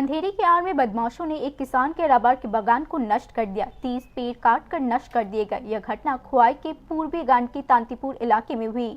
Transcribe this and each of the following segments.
अंधेरे की आड़ में बदमाशों ने एक किसान के रबर के बागान को नष्ट कर दिया। 30 पेड़ काट कर नष्ट कर दिए गए। यह घटना खुआई के पूर्वी गांव के तांतीपुर इलाके में हुई।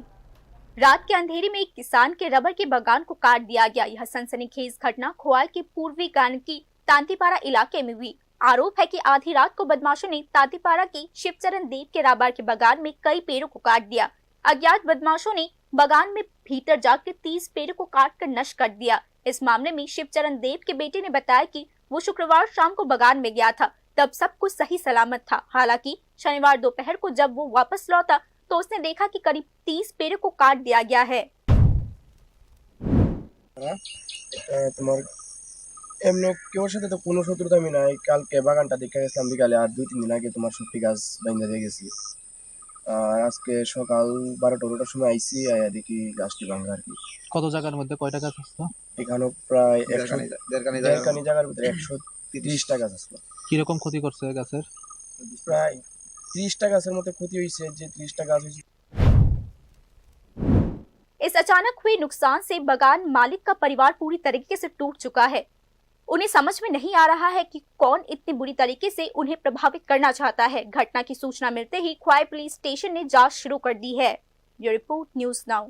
रात के अंधेरे में एक किसान के रबर के बागान को काट दिया गया। यह सनसनीखेज घटना खुआई के पूर्वी गांव की तांतीपारा इलाके में हुई। आरोप है कि आधी रात को बदमाशों ने तांतीपारा की शिवचरण देव के रबर के बागान में कई पेड़ों को काट दिया। अज्ञात बदमाशों ने बागान में भीतर जाकर 30 पेड़ों को काट कर नष्ट कर दिया। इस मामले में शिवचरण देव के बेटे ने बताया कि वो शुक्रवार शाम को बागान में गया था, तब सब कुछ सही सलामत था। हालांकि शनिवार दोपहर को जब वो वापस लौटा तो उसने देखा कि करीब 30 पेड़ों को काट दिया गया है। তোমার এমনি কেউর সাথে তো কোনো শত্রুতা আমি নাই। কালকে বাগানটা দেখে গেছিলাম বিকালে, আর 2-3 দিন আগে তোমার সত্যি গাছ বাইন্ধা দিয়ে গেছি। আর আজকে সকাল 12-12টার সময় আইছি, আয়া দেখি গাছটি ভাঙা আর কি। কত জায়গার মধ্যে কয়টা গাছ আসলো? এখানে প্রায় 1.5 জায়গার ভিতরে 130টা গাছ আসলো। কিরকম ক্ষতি করছে গাছের? প্রায় 30টা গাছের মতো ক্ষতি হয়েছে। যে 30টা গাছ হয়েছে। इस अचानक हुए नुकसान से बागान मालिक का परिवार पूरी तरीके से टूट चुका है। उन्हें समझ में नहीं आ रहा है कि कौन इतनी बुरी तरीके से उन्हें प्रभावित करना चाहता है। घटना की सूचना मिलते ही खुआई पुलिस स्टेशन ने जांच शुरू कर दी है। ये रिपोर्ट न्यूज़ नाउ।